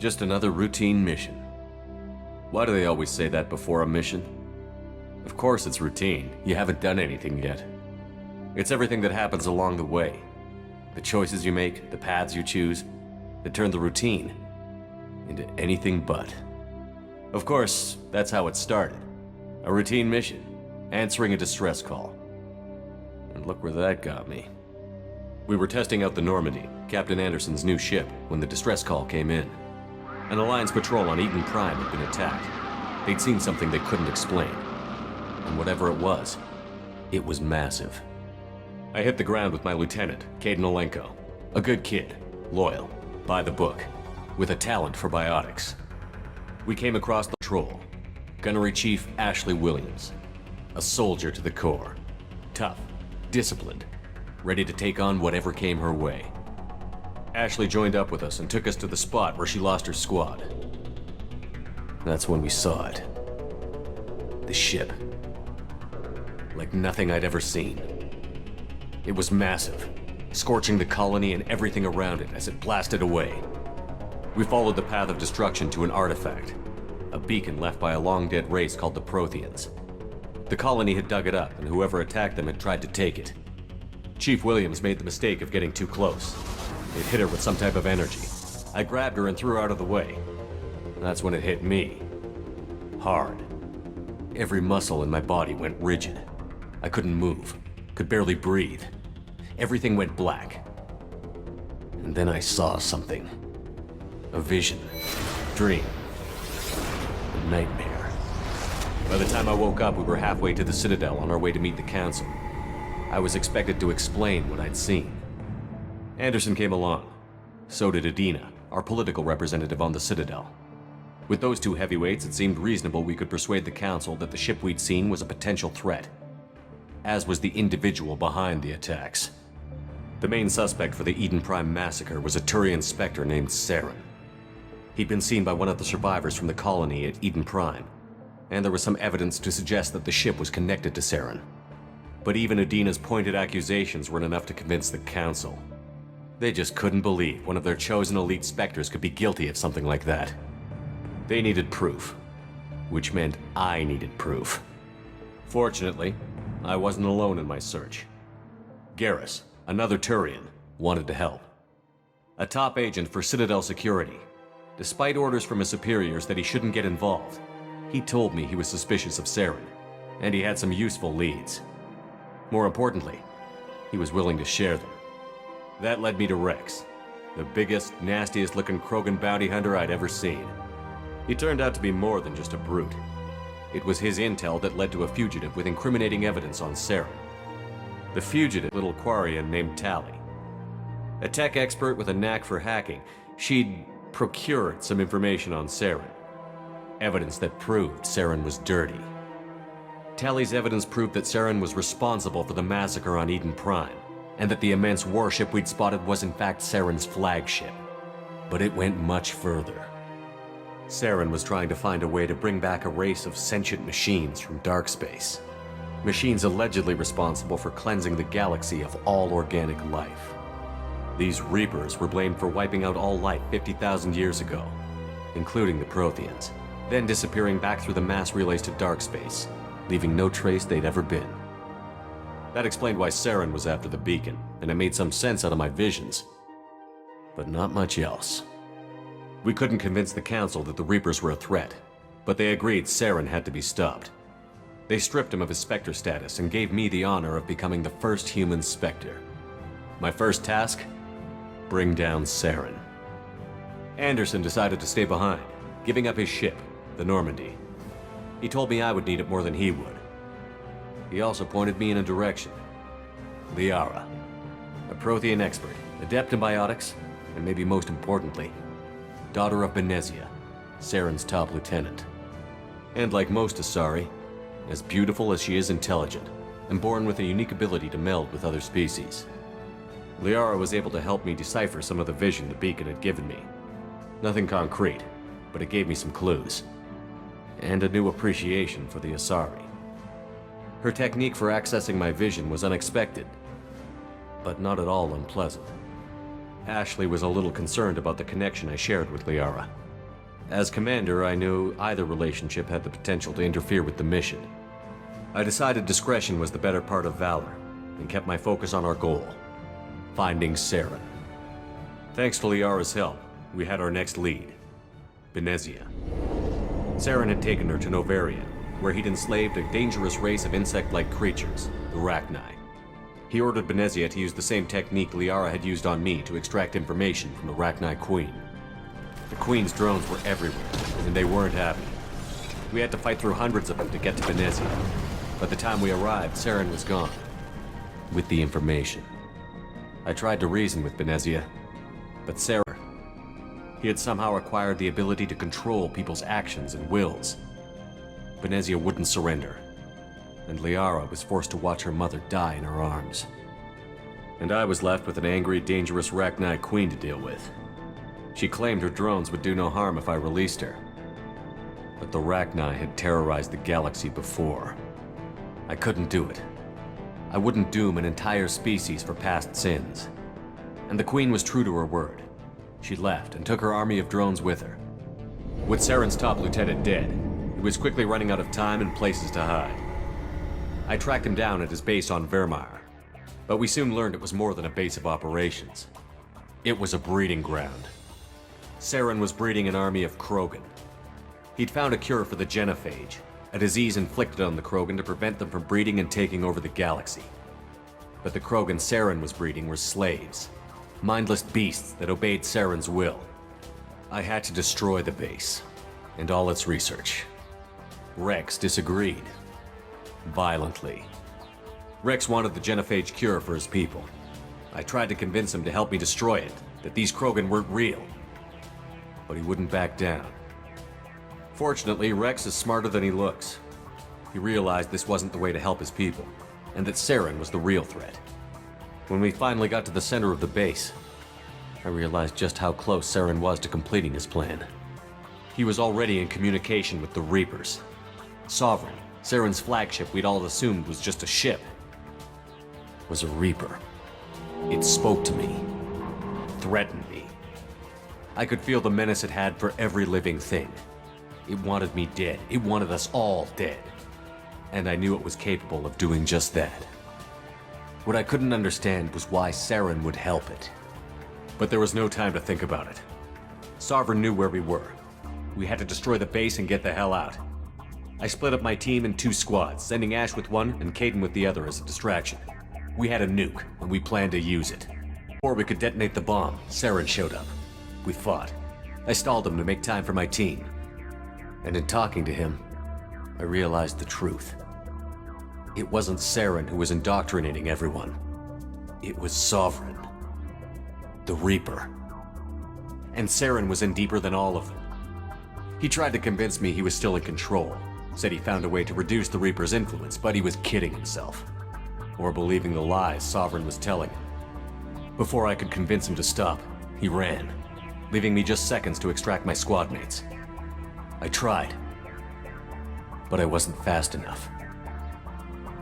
Just another routine mission. Why do they always say that before a mission? Of course it's routine. You haven't done anything yet. It's everything that happens along the way. The choices you make, the paths you choose, that turn the routine into anything but. Of course, that's how it started. A routine mission, answering a distress call. And look where that got me. We were testing out the Normandy, Captain Anderson's new ship, when the distress call came in. An Alliance patrol on Eden Prime had been attacked. They'd seen something they couldn't explain. And whatever it was massive. I hit the ground with my lieutenant, Caden Olenko. A good kid, loyal, by the book, with a talent for biotics. We came across the patrol. Gunnery Chief Ashley Williams. A soldier to the core. Tough, disciplined, ready to take on whatever came her way. Ashley joined up with us and took us to the spot where she lost her squad. That's when we saw it. The ship. Like nothing I'd ever seen. It was massive, scorching the colony and everything around it as it blasted away. We followed the path of destruction to an artifact, a beacon left by a long-dead race called the Protheans. The colony had dug it up, and whoever attacked them had tried to take it. Chief Williams made the mistake of getting too close. It hit her with some type of energy. I grabbed her and threw her out of the way. That's when it hit me. Hard. Every muscle in my body went rigid. I couldn't move, could barely breathe. Everything went black. And then I saw something. A vision. Dream. A nightmare. By the time I woke up, we were halfway to the Citadel on our way to meet the Council. I was expected to explain what I'd seen. Anderson came along. So did Adina, our political representative on the Citadel. With those two heavyweights, it seemed reasonable we could persuade the Council that the ship we'd seen was a potential threat, as was the individual behind the attacks. The main suspect for the Eden Prime massacre was a Turian Spectre named Saren. He'd been seen by one of the survivors from the colony at Eden Prime, and there was some evidence to suggest that the ship was connected to Saren. But even Adina's pointed accusations weren't enough to convince the Council. They just couldn't believe one of their chosen elite Spectres could be guilty of something like that. They needed proof, which meant I needed proof. Fortunately, I wasn't alone in my search. Garrus, another Turian, wanted to help. A top agent for Citadel Security. Despite orders from his superiors that he shouldn't get involved, he told me he was suspicious of Saren, and he had some useful leads. More importantly, he was willing to share them. That led me to Rex, the biggest, nastiest looking Krogan bounty hunter I'd ever seen. He turned out to be more than just a brute. It was his intel that led to a fugitive with incriminating evidence on Saren. The fugitive, little Quarian named Tally. A tech expert with a knack for hacking, she'd procured some information on Saren. Evidence that proved Saren was dirty. Tally's evidence proved that Saren was responsible for the massacre on Eden Prime, and that the immense warship we'd spotted was in fact Saren's flagship. But it went much further. Saren was trying to find a way to bring back a race of sentient machines from dark space. Machines allegedly responsible for cleansing the galaxy of all organic life. These Reapers were blamed for wiping out all life 50,000 years ago, including the Protheans, then disappearing back through the mass relays to dark space, leaving no trace they'd ever been. That explained why Saren was after the beacon, and it made some sense out of my visions. But not much else. We couldn't convince the Council that the Reapers were a threat, but they agreed Saren had to be stopped. They stripped him of his Spectre status and gave me the honor of becoming the first human Spectre. My first task? Bring down Saren. Anderson decided to stay behind, giving up his ship, the Normandy. He told me I would need it more than he would. He also pointed me in a direction. Liara, a Prothean expert, adept in biotics, and maybe most importantly, daughter of Benezia, Saren's top lieutenant. And like most Asari, as beautiful as she is intelligent, and born with a unique ability to meld with other species. Liara was able to help me decipher some of the vision the beacon had given me. Nothing concrete, but it gave me some clues. And a new appreciation for the Asari. Her technique for accessing my vision was unexpected, but not at all unpleasant. Ashley was a little concerned about the connection I shared with Liara, As commander, I knew either relationship had the potential to interfere with the mission. I decided discretion was the better part of valor, and kept my focus on our goal, finding Saren. Thanks to Liara's help, we had our next lead, Benezia. Saren had taken her to Novaria, where he'd enslaved a dangerous race of insect-like creatures, the Rachni. He ordered Benezia to use the same technique Liara had used on me to extract information from the Rachni Queen. The Queen's drones were everywhere, and they weren't happy. We had to fight through hundreds of them to get to Benezia. By the time we arrived, Saren was gone, with the information. I tried to reason with Benezia, but Saren, he had somehow acquired the ability to control people's actions and wills. Benezia wouldn't surrender, and Liara was forced to watch her mother die in her arms. And I was left with an angry, dangerous Rachni Queen to deal with. She claimed her drones would do no harm if I released her. But the Rachni had terrorized the galaxy before. I couldn't do it. I wouldn't doom an entire species for past sins. And the Queen was true to her word. She left and took her army of drones with her. With Saren's top lieutenant dead, he was quickly running out of time and places to hide. I tracked him down at his base on Vermeer, but we soon learned it was more than a base of operations. It was a breeding ground. Saren was breeding an army of Krogan. He'd found a cure for the genophage, a disease inflicted on the Krogan to prevent them from breeding and taking over the galaxy. But the Krogan Saren was breeding were slaves, mindless beasts that obeyed Saren's will. I had to destroy the base, and all its research. Rex disagreed. Violently. Rex wanted the genophage cure for his people. I tried to convince him to help me destroy it, that these Krogan weren't real. But he wouldn't back down. Fortunately, Rex is smarter than he looks. He realized this wasn't the way to help his people, and that Saren was the real threat. When we finally got to the center of the base, I realized just how close Saren was to completing his plan. He was already in communication with the Reapers. Sovereign, Saren's flagship we'd all assumed was just a ship, was a Reaper. It spoke to me, threatened me. I could feel the menace it had for every living thing. It wanted me dead. It wanted us all dead. And I knew it was capable of doing just that. What I couldn't understand was why Saren would help it. But there was no time to think about it. Sovereign knew where we were. We had to destroy the base and get the hell out. I split up my team in 2 squads, sending Ash with one and Caden with the other as a distraction. We had a nuke, and we planned to use it. Before we could detonate the bomb, Saren showed up. We fought. I stalled him to make time for my team. And in talking to him, I realized the truth. It wasn't Saren who was indoctrinating everyone. It was Sovereign. The Reaper. And Saren was in deeper than all of them. He tried to convince me he was still in control. Said he found a way to reduce the Reaper's influence, but he was kidding himself. Or believing the lies Sovereign was telling him. Before I could convince him to stop, he ran, leaving me just seconds to extract my squad mates. I tried, but I wasn't fast enough.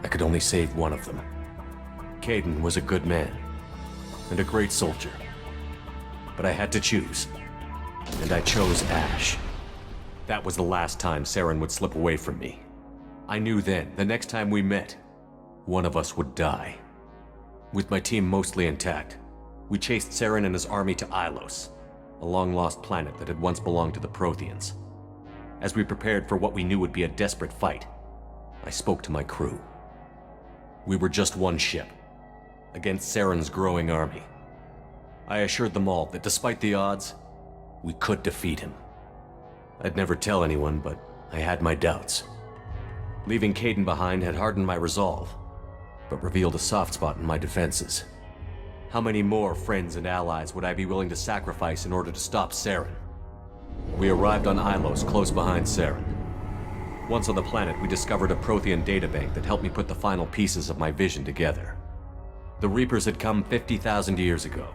I could only save one of them. Caden was a good man, and a great soldier. But I had to choose, and I chose Ash. That was the last time Saren would slip away from me. I knew then, the next time we met, one of us would die. With my team mostly intact, we chased Saren and his army to Ilos, a long-lost planet that had once belonged to the Protheans. As we prepared for what we knew would be a desperate fight, I spoke to my crew. We were just one ship, against Saren's growing army. I assured them all that despite the odds, we could defeat him. I'd never tell anyone, but I had my doubts. Leaving Caden behind had hardened my resolve, but revealed a soft spot in my defenses. How many more friends and allies would I be willing to sacrifice in order to stop Saren? We arrived on Ilos, close behind Saren. Once on the planet, we discovered a Prothean databank that helped me put the final pieces of my vision together. The Reapers had come 50,000 years ago,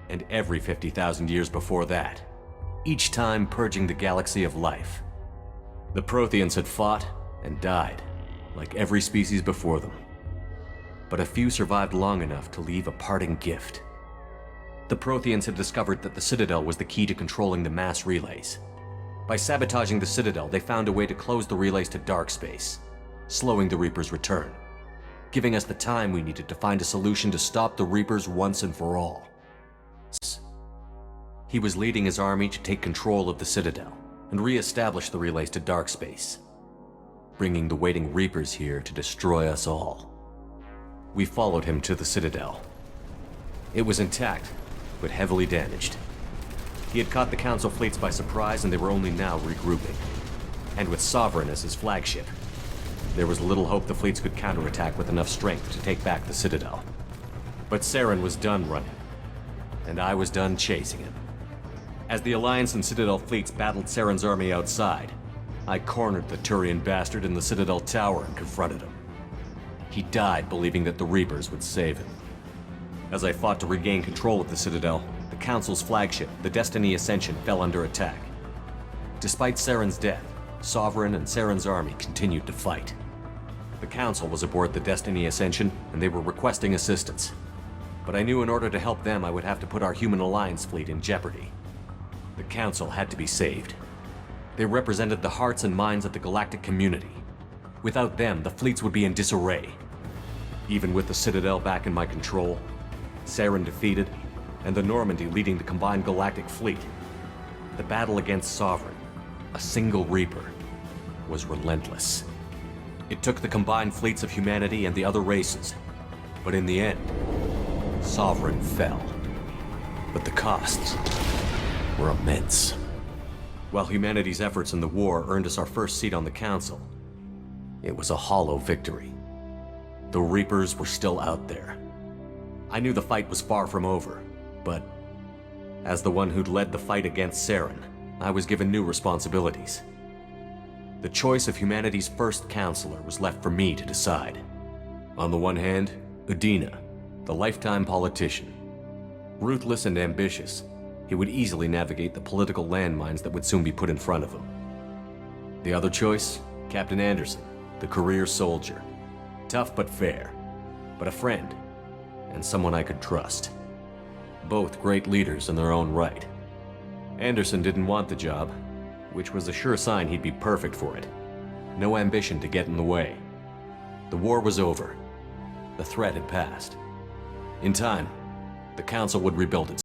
and every 50,000 years before that, each time purging the galaxy of life. The Protheans had fought and died, like every species before them. But a few survived long enough to leave a parting gift. The Protheans had discovered that the Citadel was the key to controlling the mass relays. By sabotaging the Citadel, they found a way to close the relays to dark space, slowing the Reapers' return, giving us the time we needed to find a solution to stop the Reapers once and for all. He was leading his army to take control of the Citadel and re-establish the relays to dark space, bringing the waiting Reapers here to destroy us all. We followed him to the Citadel. It was intact, but heavily damaged. He had caught the Council fleets by surprise, and they were only now regrouping. And with Sovereign as his flagship, there was little hope the fleets could counterattack with enough strength to take back the Citadel. But Saren was done running, and I was done chasing him. As the Alliance and Citadel fleets battled Saren's army outside, I cornered the Turian bastard in the Citadel tower and confronted him. He died believing that the Reapers would save him. As I fought to regain control of the Citadel, the Council's flagship, the Destiny Ascension, fell under attack. Despite Saren's death, Sovereign and Saren's army continued to fight. The Council was aboard the Destiny Ascension, and they were requesting assistance. But I knew in order to help them, I would have to put our Human Alliance fleet in jeopardy. The Council had to be saved. They represented the hearts and minds of the galactic community. Without them, the fleets would be in disarray. Even with the Citadel back in my control, Saren defeated, and the Normandy leading the combined galactic fleet, the battle against Sovereign, a single Reaper, was relentless. It took the combined fleets of humanity and the other races, but in the end, Sovereign fell. But the costs were immense. While humanity's efforts in the war earned us our first seat on the Council, it was a hollow victory. The Reapers were still out there. I knew the fight was far from over, but as the one who'd led the fight against Saren, I was given new responsibilities. The choice of humanity's first counselor was left for me to decide. On the one hand, Udina, the lifetime politician. Ruthless and ambitious, he would easily navigate the political landmines that would soon be put in front of him. The other choice, Captain Anderson, the career soldier. Tough but fair, but a friend, and someone I could trust. Both great leaders in their own right. Anderson didn't want the job, which was a sure sign he'd be perfect for it. No ambition to get in the way. The war was over. The threat had passed. In time, the Council would rebuild itself.